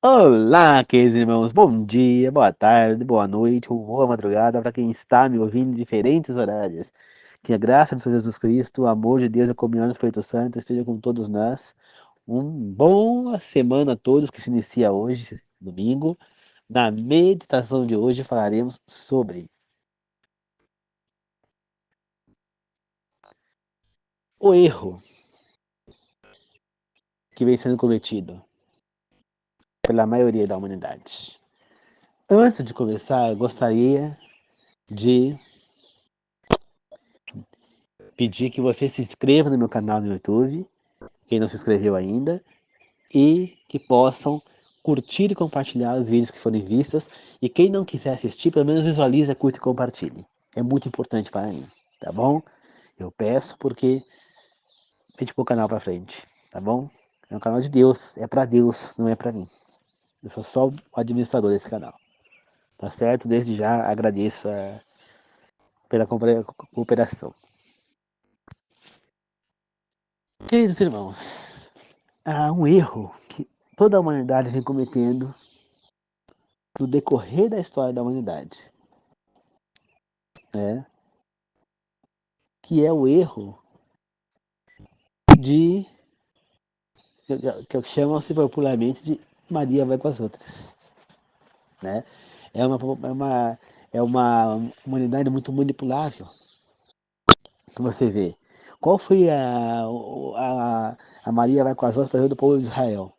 Olá, queridos irmãos, bom dia, boa tarde, boa noite ou boa madrugada para quem está me ouvindo em diferentes horários. Que a graça do Senhor Jesus Cristo, o amor de Deus e a comunhão do Espírito Santo esteja com todos nós. Boa semana a todos que se inicia hoje, domingo. Na meditação de hoje falaremos sobre o erro que vem sendo cometido pela maioria da humanidade. Antes de começar, eu gostaria de pedir que você se inscreva no meu canal no YouTube, quem não se inscreveu ainda, e que possam curtir e compartilhar os vídeos que forem vistos, e quem não quiser assistir, pelo menos visualize, curte e compartilhe. É muito importante para mim, tá bom? Eu peço porque a gente pôr o canal para frente, tá bom? É um canal de Deus, é para Deus, não é para mim. Eu sou só o administrador desse canal, tá certo? Desde já agradeço pela cooperação. Queridos irmãos, há um erro que toda a humanidade vem cometendo no decorrer da história da humanidade, né? Que é o erro de que chamam-se popularmente de Maria vai com as outras, né? É uma, é uma, é uma humanidade muito manipulável. Você vê, qual foi a Maria vai com as outras do povo de Israel?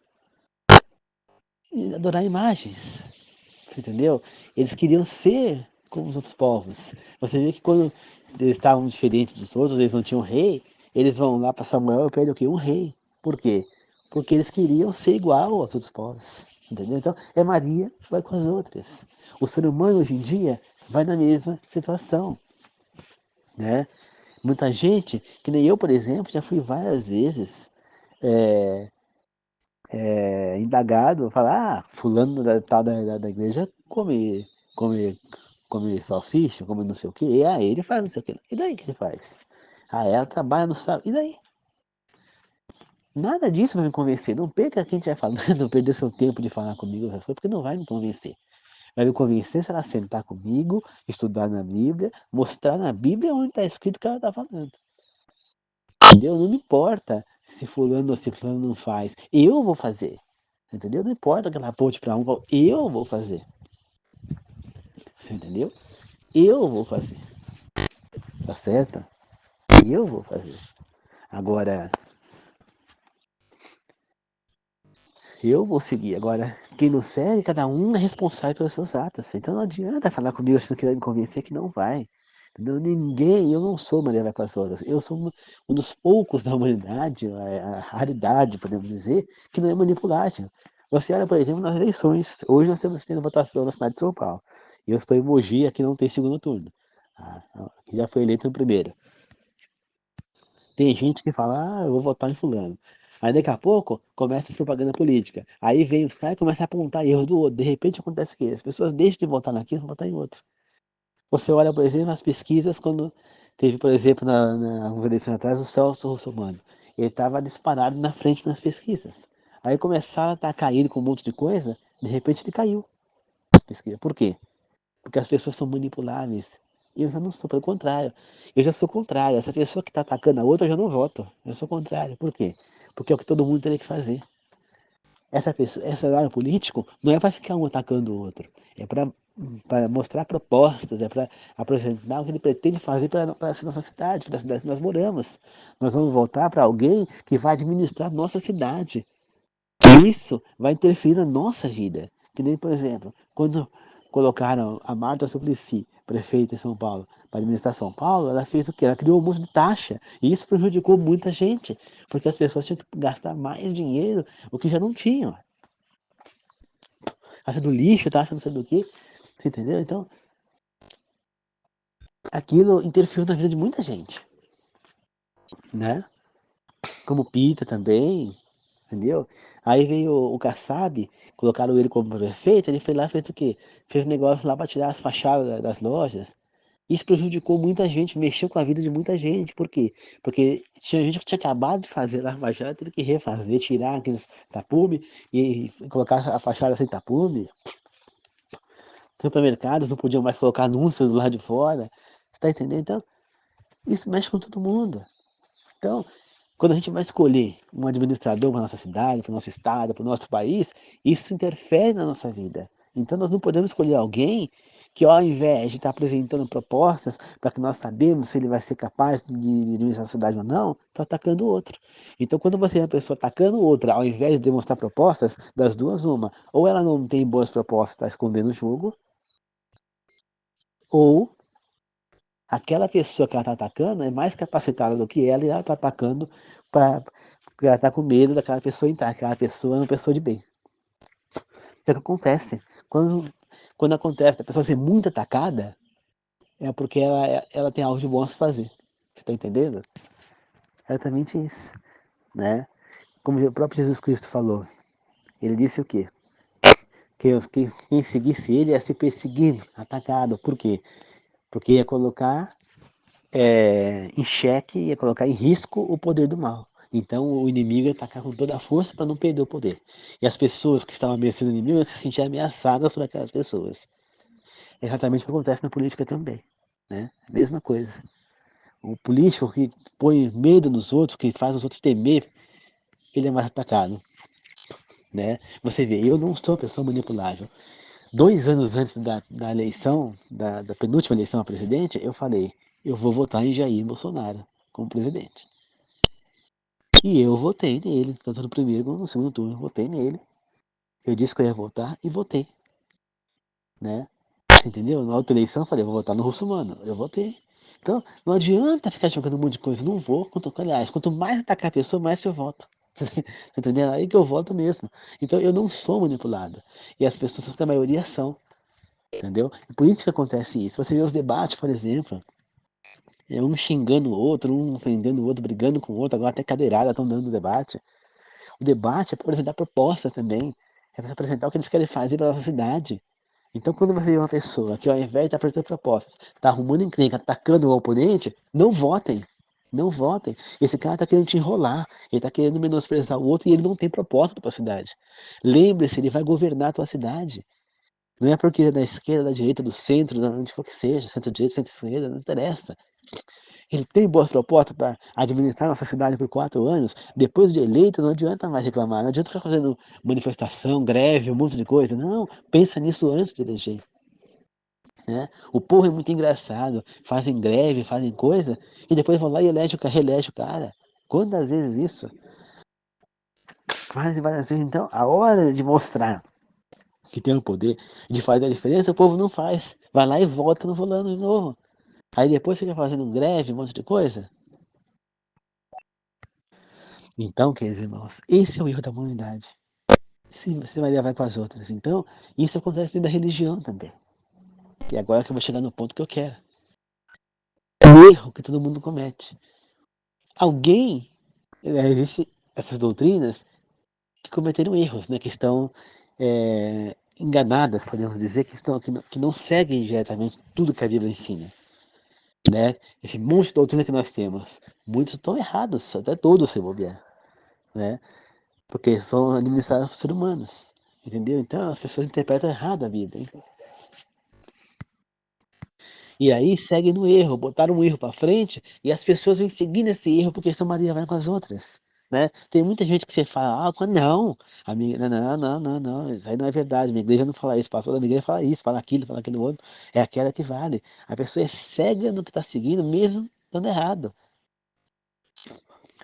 Adorar imagens, entendeu? Eles queriam ser como os outros povos. Você vê que quando eles estavam diferentes dos outros, eles não tinham rei, eles vão lá para Samuel e pedem o quê? Um rei. Por quê? Porque eles queriam ser igual aos outros povos, entendeu? Então, é Maria vai com as outras. O ser humano hoje em dia vai na mesma situação, né? Muita gente, que nem eu, por exemplo, já fui várias vezes é, indagado, falar, fulano da igreja come, come salsicha, come não sei o quê, e aí ele faz não sei o quê. E daí que ele faz? Ah, ela trabalha no sábado, e daí? Nada disso vai me convencer. Não perca quem estiver falando, não perder seu tempo de falar comigo essas coisas, porque não vai me convencer. Vai me convencer se ela sentar comigo, estudar na Bíblia, mostrar na Bíblia onde está escrito o que ela está falando. Entendeu? Não me importa se fulano ou ciclano não faz. Eu vou fazer. Entendeu? Não importa que ela aponte para um, eu vou fazer. Você entendeu? Eu vou fazer. Tá certo? Eu vou fazer. Agora, eu vou seguir. Agora, quem não segue, cada um é responsável pelos seus atos. Então não adianta falar comigo se não quiser me convencer que não vai. Entendeu? Ninguém, eu não sou Maria vai com as outras. Eu sou um dos poucos da humanidade, a raridade, podemos dizer, que não é manipulável. Você olha, por exemplo, nas eleições. Hoje nós estamos tendo votação na cidade de São Paulo. E eu estou em Mogi, aqui não tem segundo turno. Aqui já foi eleito no primeiro. Tem gente que fala, eu vou votar em fulano. Aí daqui a pouco começa as propaganda política. Aí vem os caras e começam a apontar erros do outro. De repente acontece o quê? As pessoas deixam de votar naquilo e vão votar em outro. Você olha, por exemplo, as pesquisas quando teve, por exemplo, umas eleições atrás, o Celso Russomano. Ele estava disparado na frente nas pesquisas. Aí começaram a atacar ele com um monte de coisa, de repente ele caiu nas pesquisas. Por quê? Porque as pessoas são manipuláveis. E eu já não sou, pelo contrário. Eu já sou contrário. Essa pessoa que está atacando a outra, eu já não voto. Eu sou contrário. Por quê? Porque é o que todo mundo teria que fazer. Essa pessoa, esse cenário político não é para ficar um atacando o outro. É para mostrar propostas, é para apresentar o que ele pretende fazer para essa nossa cidade, para a cidade que nós moramos. Nós vamos voltar para alguém que vai administrar nossa cidade. Isso vai interferir na nossa vida. Que nem, por exemplo, quando colocaram a Marta Suplicy, prefeita de São Paulo, para administrar São Paulo, ela fez o quê? Ela criou um monte de taxa. E isso prejudicou muita gente, porque as pessoas tinham que gastar mais dinheiro, o que já não tinham. Taxa do lixo, taxa não sei do que. Você entendeu? Então, aquilo interferiu na vida de muita gente, né? Como Pita também, entendeu? Aí veio o Kassab, colocaram ele como prefeito, ele foi lá e fez o quê? Fez um negócio lá para tirar as fachadas das lojas. Isso prejudicou muita gente, mexeu com a vida de muita gente. Por quê? Porque tinha gente que tinha acabado de fazer a fachada, teve que refazer, tirar aqueles tapume e colocar a fachada sem tapume. Supermercados não podiam mais colocar anúncios do lado de fora. Você tá entendendo? Então, isso mexe com todo mundo. Então, quando a gente vai escolher um administrador para nossa cidade, para o nosso estado, para o nosso país, isso interfere na nossa vida. Então nós não podemos escolher alguém que, ao invés de estar apresentando propostas para que nós sabemos se ele vai ser capaz de administrar a cidade ou não, está atacando o outro. Então quando você é uma pessoa atacando o outro, ao invés de demonstrar propostas, das duas uma, ou ela não tem boas propostas, está escondendo o jogo, ou aquela pessoa que ela está atacando é mais capacitada do que ela e ela está atacando porque ela está com medo daquela pessoa entrar. Aquela pessoa é uma pessoa de bem. É o que acontece. Quando acontece a pessoa ser muito atacada, é porque ela tem algo de bom a se fazer. Você está entendendo? É exatamente isso. Né? Como o próprio Jesus Cristo falou. Ele disse o quê? Que quem seguisse ele ia ser perseguido, atacado. Por quê? Porque ia colocar em xeque, ia colocar em risco o poder do mal. Então o inimigo ia atacar com toda a força para não perder o poder. E as pessoas que estavam ameaçando o inimigo iam se sentir ameaçadas por aquelas pessoas. É exatamente o que acontece na política também. Né? Mesma coisa. O político que põe medo nos outros, que faz os outros temer, ele é mais atacado. Né? Você vê, eu não sou uma pessoa manipulável. 2 anos antes da eleição, da penúltima eleição a presidente, eu falei, eu vou votar em Jair Bolsonaro como presidente. E eu votei nele, tanto no primeiro como no segundo turno, votei nele. Eu disse que eu ia votar e votei, né? Entendeu? Na outra eleição eu falei, eu vou votar no Russomano, eu votei. Então, não adianta ficar jogando um monte de coisa, não vou. Aliás, quanto mais atacar a pessoa, mais eu voto. Entendeu? Aí que eu voto mesmo. Então, eu não sou manipulado. E as pessoas, que a maioria são. Entendeu? E por isso que acontece isso. Você vê os debates, por exemplo, um xingando o outro, um ofendendo o outro, brigando com o outro, agora até cadeirada estão dando debate. O debate é para apresentar propostas também, é para apresentar o que eles querem fazer para a nossa cidade. Então, quando você vê uma pessoa que, ao invés de estar apresentando propostas, está arrumando encrenca, atacando o oponente, não votem. Não votem. Esse cara está querendo te enrolar, ele está querendo menosprezar o outro e ele não tem proposta para a tua cidade. Lembre-se, ele vai governar a tua cidade. Não é porque ele é da esquerda, da direita, do centro, de onde for que seja, centro-direita, centro-esquerda, não interessa. Ele tem boas propostas para administrar nossa cidade por 4 anos. Depois de eleito, não adianta mais reclamar. Não adianta ficar fazendo manifestação, greve, um monte de coisa. Não, pensa nisso antes de eleger. Né? O povo é muito engraçado. Fazem greve, fazem coisa, e depois vão lá e reelege o cara. Quantas vezes isso? Fazem várias vezes. Então, a hora de mostrar que tem o poder de fazer a diferença, o povo não faz. Vai lá e vota no fulano de novo. Aí depois fica fazendo greve, um monte de coisa. Então, queridos irmãos, esse é o erro da humanidade. Se você vai levar com as outras. Então, isso acontece dentro da religião também. E agora que eu vou chegar no ponto que eu quero. É um erro que todo mundo comete. Alguém, existe essas doutrinas que cometeram erros, né, que estão enganadas, podemos dizer, que não seguem diretamente tudo que a Bíblia ensina. Né? Esse monte de doutrina que nós temos, muitos estão errados, até todos se bobear. Né? Porque são administrados por seres humanos. Entendeu? Então as pessoas interpretam errado a Bíblia. E aí seguem no erro, botaram um erro para frente e as pessoas vêm seguindo esse erro porque São Maria vai com as outras. Né? Tem muita gente que você fala, não, amiga, não, isso aí não é verdade, minha igreja não fala isso, pastor da minha igreja fala isso, fala aquilo outro, é aquela que vale. A pessoa é cega no que está seguindo, mesmo dando errado.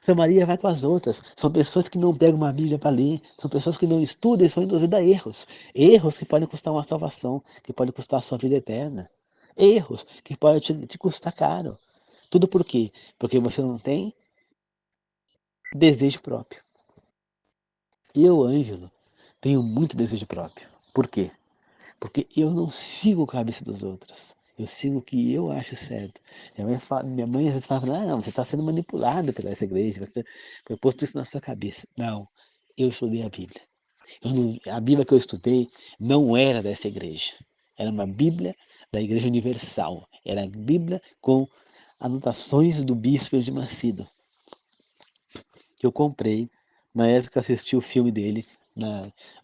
São Maria vai com as outras. São pessoas que não pegam uma Bíblia para ler. São pessoas que não estudam e são induzidas a erros. Erros que podem custar uma salvação, que podem custar a sua vida eterna. Erros que podem te custar caro. Tudo por quê? Porque você não tem desejo próprio. Eu, Ângelo, tenho muito desejo próprio. Por quê? Porque eu não sigo a cabeça dos outros. Eu sigo o que eu acho certo. Minha mãe às vezes fala, não, você está sendo manipulado pela essa igreja, você foi posto isso na sua cabeça. Não, eu estudei a Bíblia. A Bíblia que eu estudei não era dessa igreja. Era uma Bíblia da Igreja Universal. Era a Bíblia com anotações do Bispo de Macedo, que eu comprei na época que assisti o filme dele,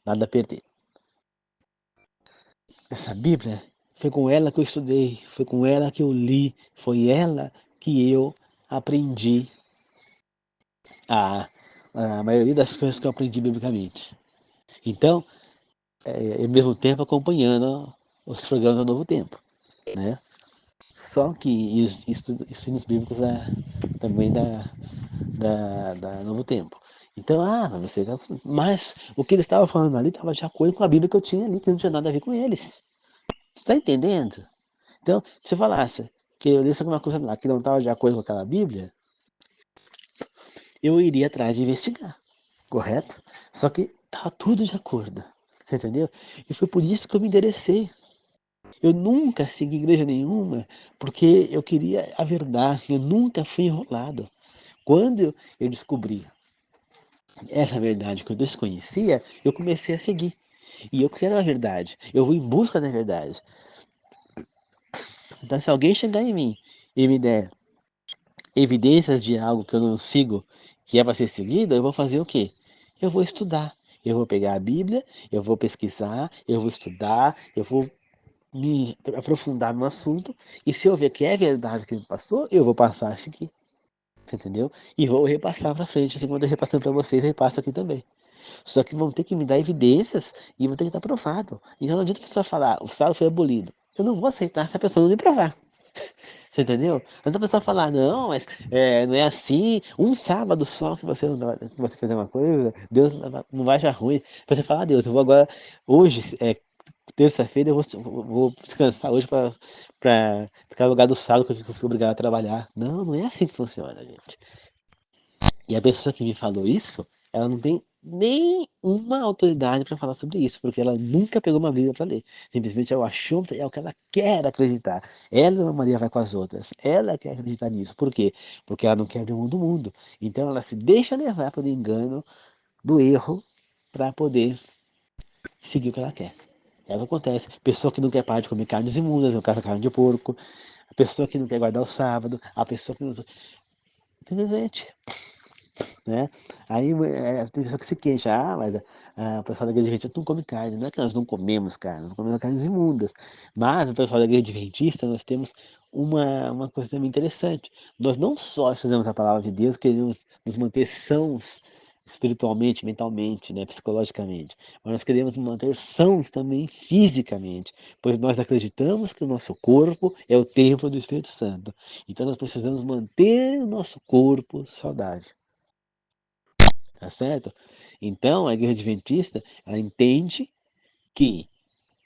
lá da PT. Essa Bíblia, foi com ela que eu estudei, foi com ela que eu li, foi ela que eu aprendi a, a maioria das coisas que eu aprendi biblicamente. Então, ao mesmo tempo acompanhando os programas do Novo Tempo, né? Só que ensinos bíblicos também da Novo Tempo. Então, você tá, mas o que eles estavam falando ali estava de acordo com a Bíblia que eu tinha ali, que não tinha nada a ver com eles. Você está entendendo? Então, se eu falasse que eu lisse alguma coisa lá que não estava de acordo com aquela Bíblia, eu iria atrás de investigar, correto? Só que estava tudo de acordo, você entendeu? E foi por isso que eu me interessei. Eu nunca segui igreja nenhuma porque eu queria a verdade, eu nunca fui enrolado. Quando eu descobri essa verdade que eu desconhecia, eu comecei a seguir. E eu quero a verdade, eu vou em busca da verdade. Então, se alguém chegar em mim e me der evidências de algo que eu não sigo, que é para ser seguido, eu vou fazer o quê? Eu vou estudar. Eu vou pegar a Bíblia, eu vou pesquisar, eu vou estudar, eu vou me aprofundar no assunto, e se eu ver que é verdade que me passou, eu vou passar a seguir, entendeu? E vou repassar para frente, assim quando eu repassando para vocês, eu repasso aqui também. Só que vão ter que me dar evidências e vão ter que estar provado. Então não adianta a pessoa falar, o Estado foi abolido. Eu não vou aceitar se a pessoa não me provar. Você entendeu? Não adianta a pessoa falar, não, mas não é assim. Um sábado só que você, não, que você fizer uma coisa, Deus não vai achar ruim. Você fala, Deus, eu vou agora, hoje, terça-feira, eu vou descansar hoje para ficar no lugar do sábado que eu fui obrigado a trabalhar. Não, não é assim que funciona, gente. E a pessoa que me falou isso, ela não tem nenhuma autoridade para falar sobre isso, porque ela nunca pegou uma Bíblia para ler. Simplesmente ela achou, é o que ela quer acreditar. Ela, Maria, vai com as outras. Ela quer acreditar nisso. Por quê? Porque ela não quer abrir mão do mundo. Então ela se deixa levar pelo engano do erro para poder seguir o que ela quer. É o que acontece. Pessoa que não quer parar de comer carnes imundas, no caso carne de porco. A pessoa que não quer guardar o sábado. A pessoa que não. Entendeu, gente? Né? Aí tem pessoa que se queixa, mas o pessoal da igreja adventista não come carne, não é que nós não comemos carne, nós comemos carnes imundas, mas o pessoal da igreja adventista nós temos uma coisa também interessante, nós não só estudamos a palavra de Deus, queremos nos manter sãos espiritualmente, mentalmente, né, psicologicamente, mas nós queremos manter sãos também fisicamente, pois nós acreditamos que o nosso corpo é o templo do Espírito Santo, então nós precisamos manter o nosso corpo saudável. Tá certo? Então, a igreja adventista, ela entende que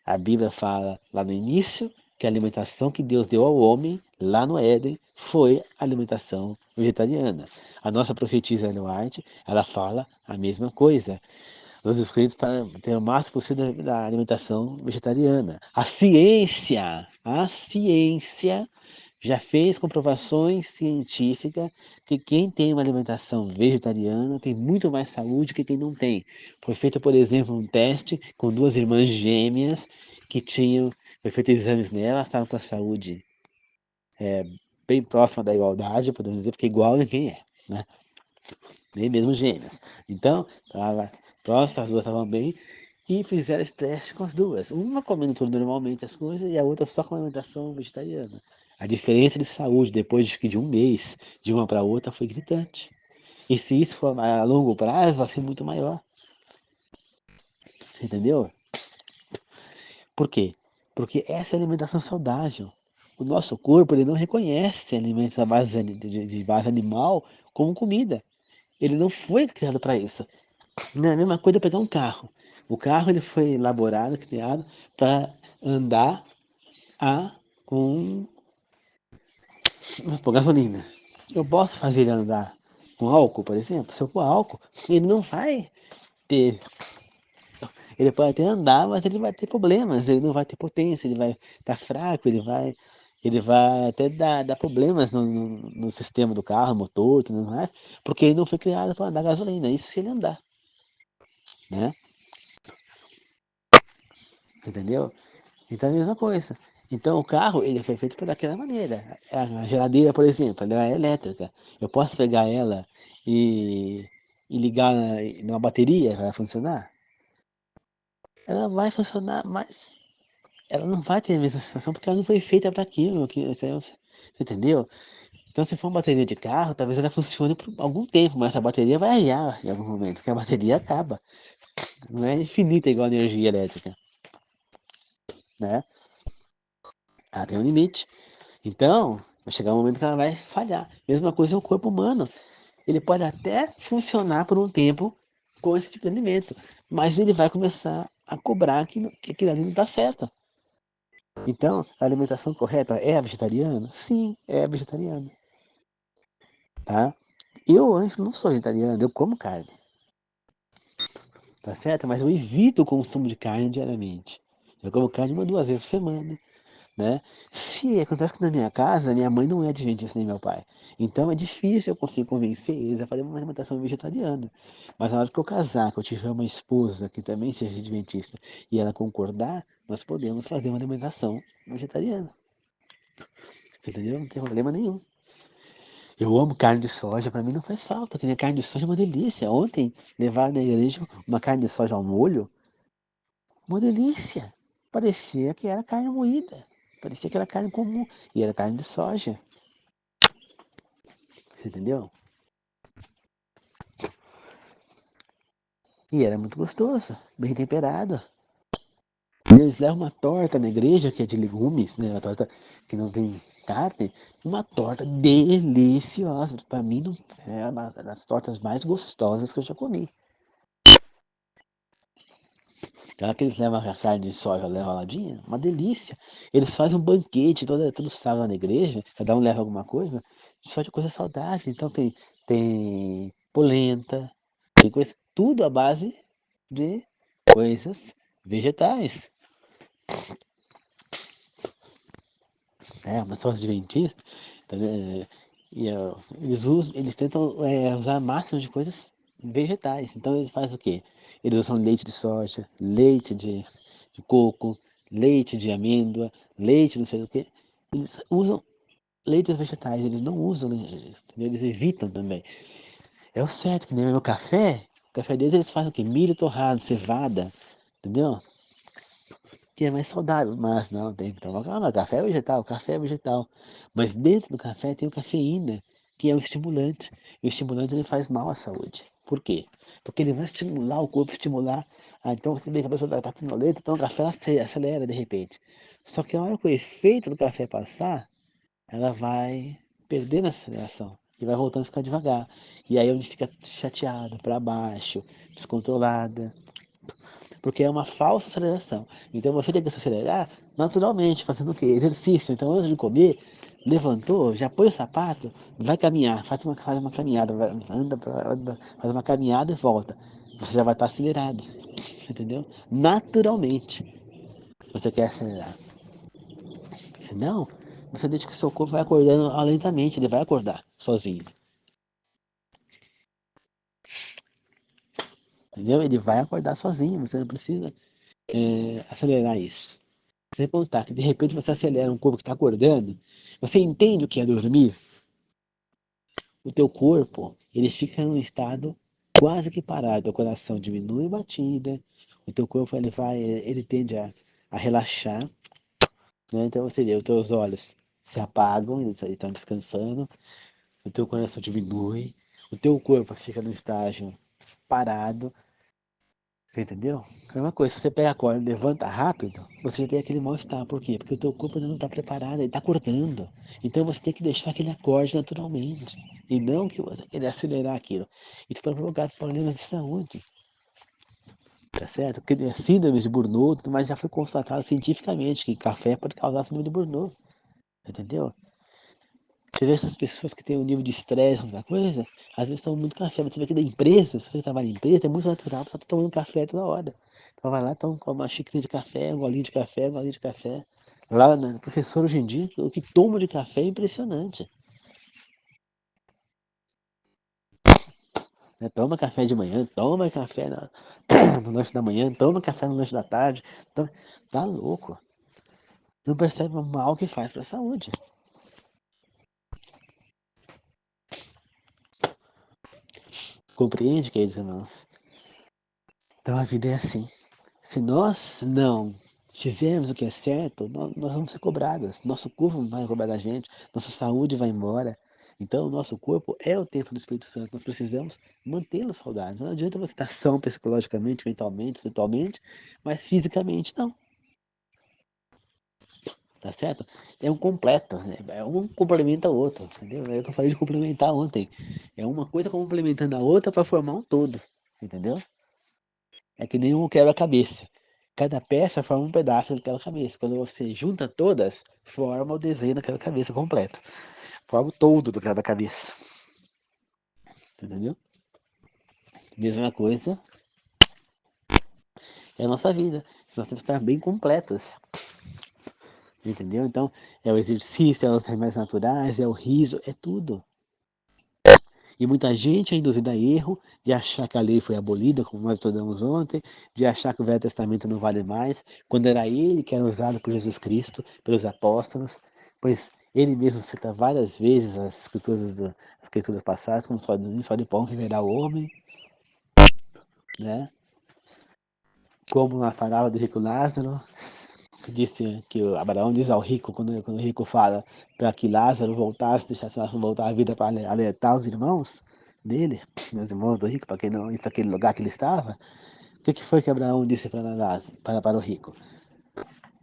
a Bíblia fala lá no início que a alimentação que Deus deu ao homem, lá no Éden, foi a alimentação vegetariana. A nossa profetisa Ellen White, ela fala a mesma coisa. Nos escritos para ter o máximo possível da alimentação vegetariana. A ciência já fez comprovações científicas que quem tem uma alimentação vegetariana tem muito mais saúde que quem não tem. Foi feito, por exemplo, um teste com duas irmãs gêmeas que foi feito exames nelas, estavam com a saúde bem próxima da igualdade, podemos dizer, porque igual ninguém é, né? Nem mesmo gêmeas. Então, estava próximo, as duas estavam bem, e fizeram esse teste com as duas. Uma comendo tudo normalmente as coisas e a outra só com alimentação vegetariana. A diferença de saúde depois de um mês, de uma para outra, foi gritante. E se isso for a longo prazo, vai ser muito maior. Você entendeu? Por quê? Porque essa é a alimentação saudável. O nosso corpo ele não reconhece alimentos à base de base animal como comida. Ele não foi criado para isso. Não é a mesma coisa pegar um carro. O carro ele foi elaborado, criado para andar com por gasolina. Eu posso fazer ele andar com álcool, por exemplo. Se eu pôr álcool, ele não vai ter. Ele pode até andar, mas ele vai ter problemas. Ele não vai ter potência, ele vai estar fraco, ele vai até dar problemas no sistema do carro, motor, tudo mais, porque ele não foi criado para andar gasolina. Isso se ele andar, né? Entendeu? Então é a mesma coisa. Então o carro, ele foi feito daquela maneira. A geladeira, por exemplo, ela é elétrica. Eu posso pegar ela e, e ligar numa bateria para funcionar? Ela vai funcionar, mas ela não vai ter a mesma sensação porque ela não foi feita para aquilo. Você entendeu? Então, se for uma bateria de carro, talvez ela funcione por algum tempo, mas a bateria vai arriar em algum momento, porque a bateria acaba. Não é infinita igual a energia elétrica, né? Ela tem um limite. Então, vai chegar um momento que ela vai falhar. Mesma coisa é o corpo humano. Ele pode até funcionar por um tempo com esse tipo de alimento, mas ele vai começar a cobrar que aquilo ali não está certo. Então, a alimentação correta é a vegetariana? Sim, é a vegetariana, tá? Eu antes não sou vegetariano, eu como carne, tá certo? Mas eu evito o consumo de carne diariamente. Eu como carne uma, duas vezes por semana, né? Se acontece que na minha casa, minha mãe não é adventista nem meu pai. Então é difícil eu conseguir convencer eles a fazer uma alimentação vegetariana. Mas na hora que eu casar, que eu tiver uma esposa que também seja adventista e ela concordar, nós podemos fazer uma alimentação vegetariana. Entendeu? Não tem problema nenhum. Eu amo carne de soja, pra mim não faz falta, porque carne de soja é uma delícia. Ontem, levar na igreja uma carne de soja ao molho, uma delícia. Parecia que era carne moída. Parecia que era carne comum. E era carne de soja. Você entendeu? E era muito gostoso, bem temperado. E eles levam uma torta na igreja, que é de legumes, né? Uma torta que não tem carne. Uma torta deliciosa. Pra mim, é uma das tortas mais gostosas que eu já comi. Aquela que eles levam a carne de soja, levam raladinha, uma delícia. Eles fazem um banquete todo sábado na igreja, cada um leva alguma coisa, só de coisa saudável. Então tem polenta, tem coisa, tudo à base de coisas vegetais. É, mas são os adventistas, tá, né? Eles tentam usar o máximo de coisas vegetais. Então eles fazem o quê? Eles usam leite de soja, leite de coco, leite de amêndoa, leite não sei do que. Eles usam leites vegetais, eles não usam, entendeu? Eles evitam também. É o certo, que nem o café deles eles fazem o quê? Milho torrado, cevada, entendeu? Que é mais saudável, mas não, tem que tomar calma, café é vegetal, mas dentro do café tem a cafeína, que é o estimulante, e o estimulante ele faz mal à saúde. Por quê? Porque ele vai estimular o corpo, estimular, então você vê que a pessoa está sonolenta, então o café acelera de repente. Só que a hora que o efeito do café passar, ela vai perdendo a aceleração e vai voltando a ficar devagar. E aí onde fica chateada, para baixo, descontrolada, porque é uma falsa aceleração. Então você tem que se acelerar naturalmente, fazendo o quê? Exercício. Então antes de comer, levantou, já põe o sapato, vai caminhar, faz uma caminhada, anda, faz uma caminhada e volta. Você já vai estar acelerado, entendeu? Naturalmente você quer acelerar. Senão, você deixa que o seu corpo vai acordando lentamente, ele vai acordar sozinho, entendeu? Ele vai acordar sozinho, você não precisa acelerar isso. Sem contar que de repente você acelera um corpo que está acordando, você entende o que é dormir? O teu corpo, ele fica em um estado quase que parado, o coração diminui a batida, o teu corpo ele tende a relaxar, né? Então você vê, os teus olhos se apagam, eles estão descansando, o teu coração diminui, o teu corpo fica no estágio parado, você entendeu? É uma coisa, se você pega a corda e levanta rápido, você já tem aquele mal-estar. Por quê? Porque o teu corpo ainda não está preparado, ele está acordando. Então você tem que deixar que ele acorde naturalmente. E não que você queira acelerar aquilo. Isso vai provocar problemas de saúde. Tá certo? Porque síndrome de Burnout, mas já foi constatado cientificamente que café pode causar síndrome de Burnout. Entendeu? Você vê essas pessoas que têm um nível de estresse, alguma coisa, às vezes tomam muito café, mas você vê que da empresa, se você trabalha em empresa, é muito natural, você tá tomando café toda hora. Então vai lá, toma uma xícara de café, um golinho de café, um golinho de café. Lá, né, professor hoje em dia, o que toma de café é impressionante. Né? Toma café de manhã, toma café no lanche da manhã, toma café no lanche da tarde. Tá louco. não percebe o mal que faz para a saúde. Compreende, queridos irmãos? Então a vida é assim. Se nós não fizermos o que é certo, nós vamos ser cobrados. Nosso corpo vai cobrar da gente, nossa saúde vai embora. Então, o nosso corpo é o templo do Espírito Santo. Nós precisamos mantê-lo saudável. Não adianta você estar são psicologicamente, mentalmente, espiritualmente, mas fisicamente não. Tá certo? É um completo, né? Um complementa o outro, entendeu? É o que eu falei de complementar ontem. É uma coisa complementando a outra para formar um todo, entendeu? É que nem um quebra-cabeça. Cada peça forma um pedaço daquela cabeça. Quando você junta todas, forma o desenho daquela cabeça completo. Forma o todo do quebra-cabeça. Entendeu? Mesma coisa é a nossa vida. Nós temos que estar bem completos. Entendeu? Então, é o exercício, é os remédios naturais, é o riso, é tudo. E muita gente é induzida a erro de achar que a lei foi abolida, como nós estudamos ontem, de achar que o Velho Testamento não vale mais, quando era ele que era usado por Jesus Cristo, pelos apóstolos, pois ele mesmo cita várias vezes as escrituras passadas, como só de pão viverá o homem, né? Como na palavra do rico Lázaro, que disse que o Abraão diz ao rico, quando o rico fala para que Lázaro voltasse, deixasse Lázaro voltar à vida para alertar os irmãos dele, os irmãos do rico, para quem não, isso aquele lugar que ele estava, o que foi que Abraão disse para Lázaro, para o rico?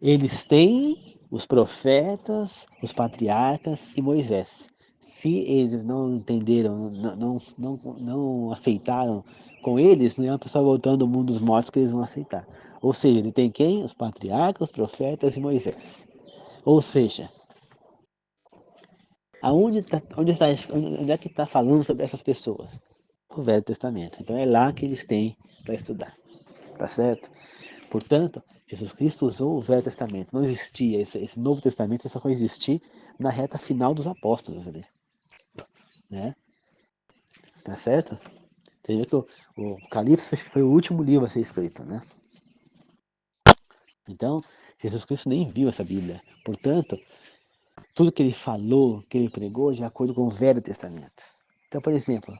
Eles têm os profetas, os patriarcas e Moisés. Se eles não entenderam, não aceitaram com eles, não é uma pessoa voltando ao mundo dos mortos que eles vão aceitar. Ou seja, ele tem quem? Os patriarcas, os profetas e Moisés. Ou seja, onde é que está falando sobre essas pessoas? O Velho Testamento. Então é lá que eles têm para estudar. Tá certo? Portanto, Jesus Cristo usou o Velho Testamento. Não existia esse Novo Testamento, só foi existir na reta final dos apóstolos ali, né? Tá certo? Entendeu que o Apocalipse foi o último livro a ser escrito, né? Então, Jesus Cristo nem viu essa Bíblia. Portanto, tudo que ele falou, que ele pregou, de acordo com o Velho Testamento. Então, por exemplo,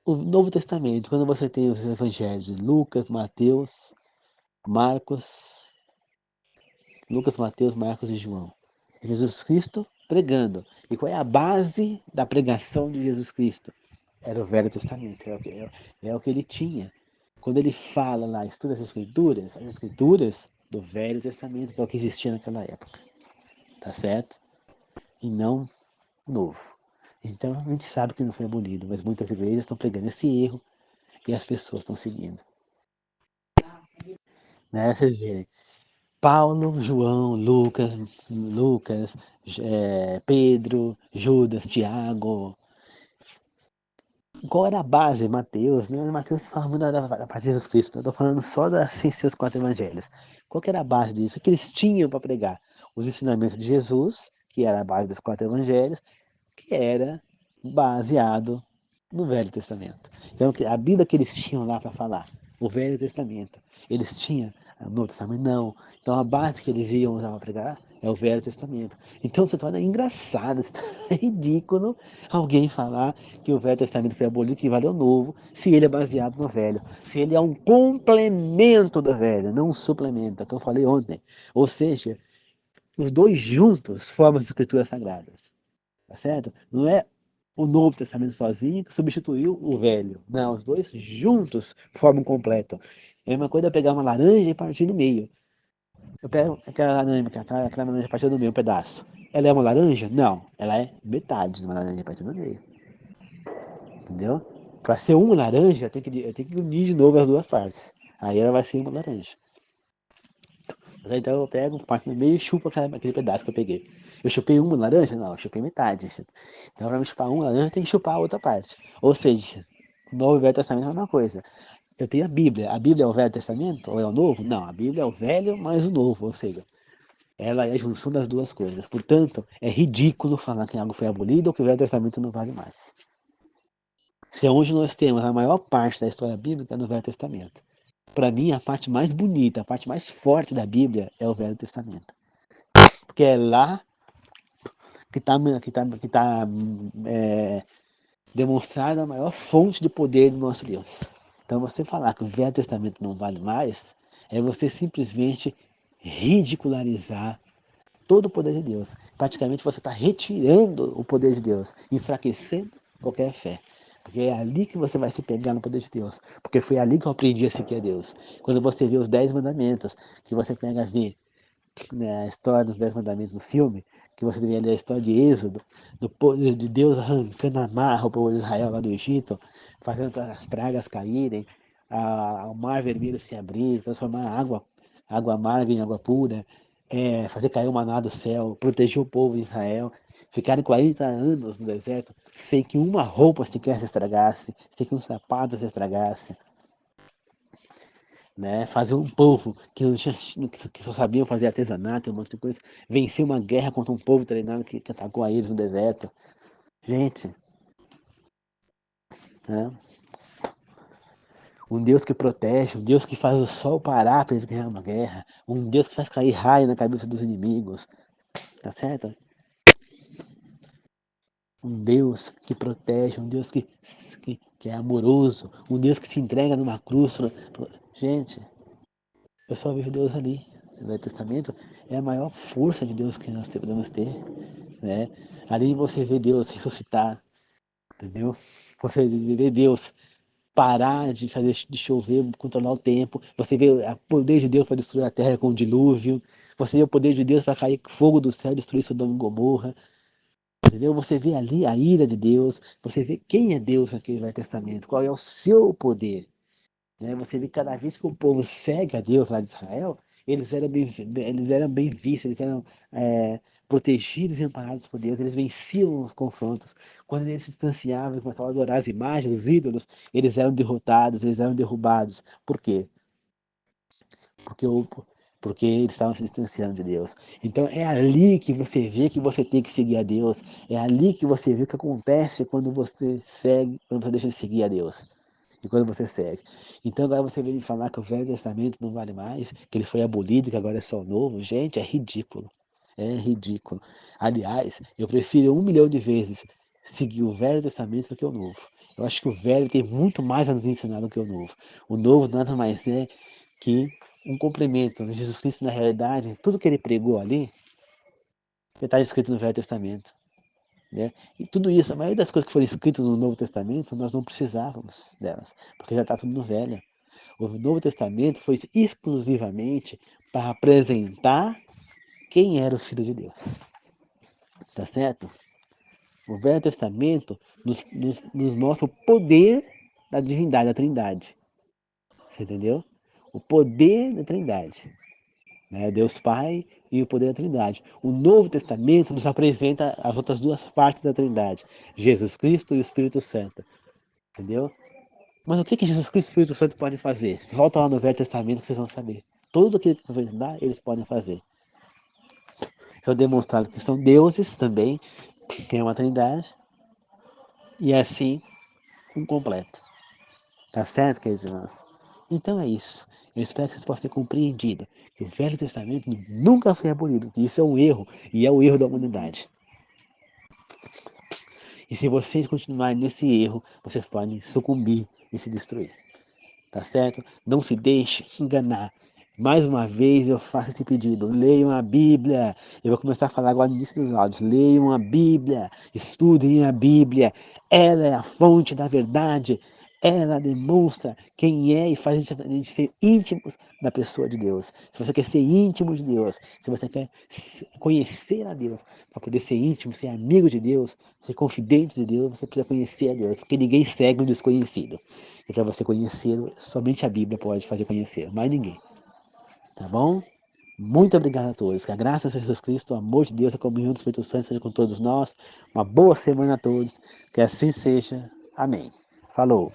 o Novo Testamento, quando você tem os evangelhos de Marcos, Lucas, Mateus, Marcos e João. Jesus Cristo pregando. E qual é a base da pregação de Jesus Cristo? Era o Velho Testamento, é o que ele tinha. Quando ele fala lá, estuda as escrituras do Velho Testamento, que é o que existia naquela época. Tá certo? E não o Novo. Então a gente sabe que não foi abolido, mas muitas igrejas estão pregando esse erro e as pessoas estão seguindo. Né? Vocês verem. Paulo, João, Lucas, Pedro, Judas, Tiago. Qual era a base? Mateus, né? Mateus fala muito da parte de Jesus Cristo. Eu estou falando só sem ser os quatro evangelhos. Qual que era a base disso? O que eles tinham para pregar? Os ensinamentos de Jesus, que era a base dos quatro evangelhos, que era baseado no Velho Testamento. Então, a Bíblia que eles tinham lá para falar, o Velho Testamento, eles tinham o Novo Testamento? Não. Então, a base que eles iam usar para pregar é o Velho Testamento. Então, se torna engraçado, se torna ridículo alguém falar que o Velho Testamento foi abolido, que valeu o Novo, se ele é baseado no Velho. Se ele é um complemento do Velho, não um suplemento, é o que eu falei ontem. Ou seja, os dois juntos formam as Escrituras Sagradas. Tá certo? Não é o Novo Testamento sozinho que substituiu o Velho. Não, os dois juntos formam um completo. É uma coisa pegar uma laranja e partir no meio. Eu pego aquela laranja partida do meio, um pedaço. Ela é uma laranja? Não, ela é metade de uma laranja partida do meio. Entendeu? Para ser uma laranja, eu tenho que unir de novo as duas partes. Aí ela vai ser uma laranja. Então eu pego, parto no meio e chupo aquele pedaço que eu peguei. Eu chupei uma laranja? Não, eu chupei metade. Então para me chupar uma laranja, eu tenho que chupar a outra parte. Ou seja, o Novo e Velho Testamento é a mesma coisa. Eu tenho a Bíblia. A Bíblia é o Velho Testamento ou é o Novo? Não, a Bíblia é o Velho mais o Novo. Ou seja, ela é a junção das duas coisas. Portanto, é ridículo falar que algo foi abolido ou que o Velho Testamento não vale mais. Se é onde nós temos a maior parte da história bíblica no Velho Testamento. Para mim, a parte mais bonita, a parte mais forte da Bíblia é o Velho Testamento. porque é lá que tá demonstrada a maior fonte de poder do nosso Deus. Então você falar que o Velho Testamento não vale mais, é você simplesmente ridicularizar todo o poder de Deus. Praticamente você está retirando o poder de Deus, enfraquecendo qualquer fé. Porque é ali que você vai se pegar no poder de Deus. Porque foi ali que eu aprendi a seguir a Deus. Quando você vê os 10 mandamentos, que você pega a ver, né, a história dos 10 mandamentos no filme, que você deveria ler a história de Êxodo, de Deus arrancando a marra o povo de Israel lá do Egito, fazendo as pragas caírem, o mar vermelho se abrir, transformar a água amarga em água pura, fazer cair o maná do céu, proteger o povo de Israel, ficarem 40 anos no deserto sem que uma roupa sequer se estragasse, sem que um sapato se estragasse, né? Fazer um povo que não tinha, que só sabiam fazer artesanato, um monte de coisa, vencer uma guerra contra um povo treinado que atacou a eles no deserto. Gente, né? Um Deus que protege, um Deus que faz o sol parar para eles ganhar uma guerra, um Deus que faz cair raio na cabeça dos inimigos, tá certo? Um Deus que protege, um Deus que é amoroso, um Deus que se entrega numa cruz. Gente, eu só vejo Deus ali. No Velho Testamento é a maior força de Deus que nós podemos ter, né? Ali você vê Deus ressuscitar, entendeu? Você vê Deus parar de fazer de chover, controlar o tempo. Você vê o poder de Deus para destruir a terra com o dilúvio. Você vê o poder de Deus para cair fogo do céu e destruir Sodoma e Gomorra. Entendeu? Você vê ali a ira de Deus. Você vê quem é Deus naquele Velho Testamento. Qual é o seu poder. Né? Você vê que cada vez que o povo segue a Deus lá de Israel, eles eram bem vistos, eles eram protegidos e amparados por Deus, eles venciam os confrontos. Quando eles se distanciavam e começavam a adorar as imagens, os ídolos, eles eram derrotados, eles eram derrubados. Por quê? Porque, porque eles estavam se distanciando de Deus. Então é ali que você vê que você tem que seguir a Deus. É ali que você vê o que acontece quando você segue, quando você deixa de seguir a Deus e quando você segue. Então agora você vem me falar que o Velho Testamento não vale mais, que ele foi abolido, que agora é só o novo. Gente, é ridículo. É ridículo. Aliás, eu prefiro 1 milhão de vezes seguir o Velho Testamento do que o Novo. Eu acho que o Velho tem muito mais a nos ensinar do que o Novo. O Novo nada mais é que um complemento. Jesus Cristo, na realidade, tudo que ele pregou ali, está escrito no Velho Testamento. Né? E tudo isso, a maioria das coisas que foram escritas no Novo Testamento, nós não precisávamos delas, porque já está tudo no Velho. O Novo Testamento foi exclusivamente para apresentar quem era o Filho de Deus. Tá certo? O Velho Testamento nos mostra o poder da divindade, da Trindade. Você entendeu? O poder da Trindade. Né? Deus Pai e o poder da Trindade. O Novo Testamento nos apresenta as outras duas partes da Trindade, Jesus Cristo e o Espírito Santo, entendeu? Mas o que Jesus Cristo e o Espírito Santo podem fazer? Volta lá no Velho Testamento que vocês vão saber. Tudo aquilo que foi dar, eles podem fazer. Então demonstrado que são deuses também, que é uma Trindade, e assim um completo. Tá certo, queridos irmãos? Então é isso. Eu espero que vocês possam ter compreendido que o Velho Testamento nunca foi abolido, que isso é um erro, e é o erro da humanidade. E se vocês continuarem nesse erro, vocês podem sucumbir e se destruir. Tá certo? Não se deixe enganar. Mais uma vez eu faço esse pedido. Leiam a Bíblia. Eu vou começar a falar agora no início dos áudios. Leiam a Bíblia. Estudem a Bíblia. Ela é a fonte da verdade. Ela demonstra quem é e faz a gente ser íntimos da pessoa de Deus. Se você quer ser íntimo de Deus, se você quer conhecer a Deus, para poder ser íntimo, ser amigo de Deus, ser confidente de Deus, você precisa conhecer a Deus, porque ninguém segue o desconhecido. E para você conhecê-lo, somente a Bíblia pode fazer conhecer, mais ninguém. Tá bom? Muito obrigado a todos. Que a graça de Jesus Cristo, o amor de Deus, a comunhão do Espírito Santo seja com todos nós. Uma boa semana a todos. Que assim seja. Amém. Falou.